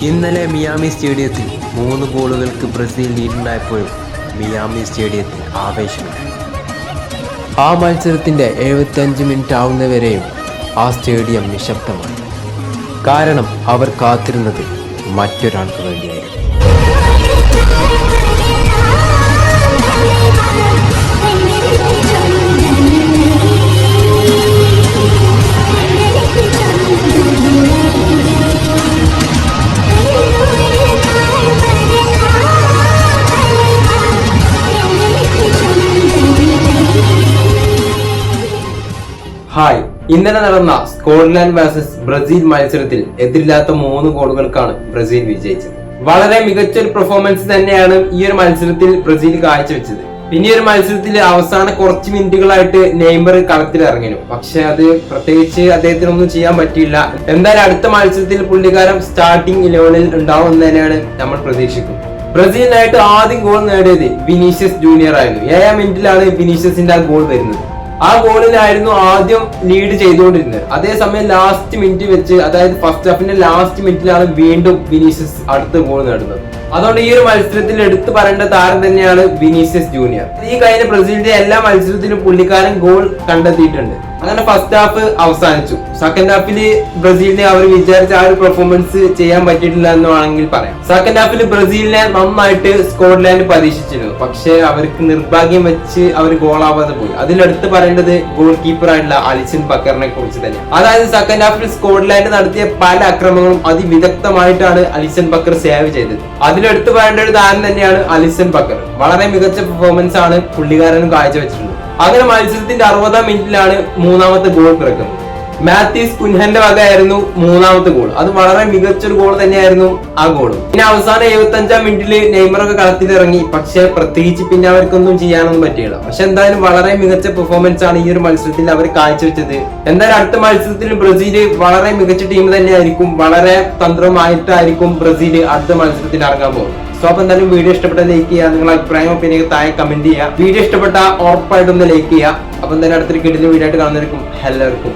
ഇന്നലെ മിയാമി സ്റ്റേഡിയത്തിൽ 3 ഗോളുകൾക്ക് ബ്രസീൽ ലീഡുണ്ടായപ്പോഴും മിയാമി സ്റ്റേഡിയത്തിൽ ആവേശമില്ല. ആ മത്സരത്തിൻ്റെ 75 മിനിറ്റ് ആവുന്നവരെയും ആ സ്റ്റേഡിയം നിശബ്ദമായി. കാരണം അവർ കാത്തിരുന്നത് മറ്റൊരാൾക്ക് വേണ്ടിയായിരുന്നു. ഹായ്, ഇന്നലെ നടന്ന സ്കോട്ട്ലാൻഡ് വേഴ്സസ് ബ്രസീൽ മത്സരത്തിൽ എതിരില്ലാത്ത 3 ഗോളുകൾക്കാണ് ബ്രസീൽ വിജയിച്ചത്. വളരെ മികച്ചൊരു പെർഫോമൻസ് തന്നെയാണ് ഈ ഒരു മത്സരത്തിൽ ബ്രസീൽ കാഴ്ചവെച്ചത്. പിന്നെ ഈ ഒരു മത്സരത്തിൽ അവസാന കുറച്ച് മിനിറ്റുകളായിട്ട് നെയ്മർ കളത്തിലിറങ്ങിയിരുന്നു. പക്ഷെ അത് പ്രത്യേകിച്ച് അദ്ദേഹത്തിനൊന്നും ചെയ്യാൻ പറ്റിയില്ല. എന്തായാലും അടുത്ത മത്സരത്തിൽ പുള്ളിക്കാരൻ സ്റ്റാർട്ടിംഗ് 11-ൽ ഉണ്ടാവും എന്ന് തന്നെയാണ് നമ്മൾ പ്രതീക്ഷിക്കുന്നത്. ബ്രസീലിനായിട്ട് ആദ്യം ഗോൾ നേടിയത് വിനീഷ്യസ് ജൂനിയർ ആയിരുന്നു. 7-ാം മിനിറ്റിലാണ് വിനീഷ്യസിന്റെ ആ ഗോൾ വരുന്നത്. ആ ഗോളിലായിരുന്നു ആദ്യം ലീഡ് ചെയ്തുകൊണ്ടിരുന്നത്. അതേസമയം ലാസ്റ്റ് മിനിറ്റ് വെച്ച്, അതായത് ഫസ്റ്റ് ഹാഫിന്റെ ലാസ്റ്റ് മിനിറ്റിലാണ് വീണ്ടും വിനീഷ്യസ് അടുത്ത ഗോൾ നേടുന്നത്. അതുകൊണ്ട് ഈ ഒരു മത്സരത്തിൽ എടുത്തു പറയേണ്ട താരം തന്നെയാണ് വിനീഷ്യസ് ജൂനിയർ. ഈ കഴിഞ്ഞ ബ്രസീലിന്റെ എല്ലാ മത്സരത്തിലും പുള്ളിക്കാരൻ ഗോൾ കണ്ടെത്തിയിട്ടുണ്ട്. അങ്ങനെ ഫസ്റ്റ് ഹാഫ് അവസാനിച്ചു. സെക്കൻഡ് ഹാഫിൽ ബ്രസീലിനെ അവർ വിചാരിച്ച ആ ഒരു പെർഫോമൻസ് ചെയ്യാൻ പറ്റിയിട്ടില്ല എന്ന് വേണമെങ്കിൽ പറയാം. സെക്കൻഡ് ഹാഫിൽ ബ്രസീലിനെ നന്നായിട്ട് സ്കോട്ട്ലാൻഡ് പരീക്ഷിച്ചിരുന്നു. പക്ഷെ അവർക്ക് നിർഭാഗ്യം വെച്ച് അവർ ഗോളാവാതെ പോയി. അതിലെടുത്ത് പറയേണ്ടത് ഗോൾ കീപ്പർ ആയിട്ടുള്ള അലിസൺ ബക്കറിനെ കുറിച്ച് തന്നെ. അതായത് സെക്കൻഡ് ഹാഫിൽ സ്കോട്ട്ലാൻഡ് നടത്തിയ പല അക്രമങ്ങളും അതിവിദഗ്ധമായിട്ടാണ് അലിസൺ ബക്കർ സേവ് ചെയ്തത്. അതിലെടുത്ത് പറയേണ്ട ഒരു താരം തന്നെയാണ് അലിസൺ ബക്കർ. വളരെ മികച്ച പെർഫോമൻസ് ആണ് പുള്ളിക്കാരനും കാഴ്ചവെച്ചിട്ടുള്ളത്. അങ്ങനെ മത്സരത്തിന്റെ 60-ാം മിനിറ്റിലാണ് 3ാമത്തെ ഗോൾ പിറക്കുന്നത്. മാത്യൂസ് കുൻഹന്റെ വകയായിരുന്നു 3ാമത്തെ ഗോൾ. അത് വളരെ മികച്ചൊരു ഗോൾ തന്നെയായിരുന്നു ആ ഗോളും. പിന്നെ അവസാനം 75-ാം മിനിറ്റില് നെയ്മറൊക്കെ കളത്തിലിറങ്ങി. പക്ഷെ പ്രത്യേകിച്ച് പിന്നെ അവർക്കൊന്നും ചെയ്യാനൊന്നും പറ്റിയില്ല. പക്ഷെ എന്തായാലും വളരെ മികച്ച പെർഫോമൻസ് ആണ് ഈ ഒരു മത്സരത്തിൽ അവർ കാഴ്ചവെച്ചത്. എന്തായാലും അടുത്ത മത്സരത്തിൽ ബ്രസീൽ വളരെ മികച്ച ടീം തന്നെയായിരിക്കും. വളരെ തന്ത്രമായിട്ടായിരിക്കും ബ്രസീൽ അടുത്ത മത്സരത്തിൽ ഇറങ്ങാൻ പോകുന്നത്. സോ അപ്പൊ എന്തായാലും വീഡിയോ ഇഷ്ടപ്പെട്ട ലൈക്ക് ചെയ്യുക. നിങ്ങളുടെ അഭിപ്രായം ഒപ്പീനിയൻ താഴെ കമന്റ് ചെയ്യുക. വീഡിയോ ഇഷ്ടപ്പെട്ട ഉറപ്പായിട്ടൊന്ന് ലൈക്ക് ചെയ്യുക. അപ്പൊ എന്തായാലും അടുത്തൊരു കിടിലൻ വീഡിയോ ആയിട്ട് കാണുന്നവർക്കും എല്ലാവർക്കും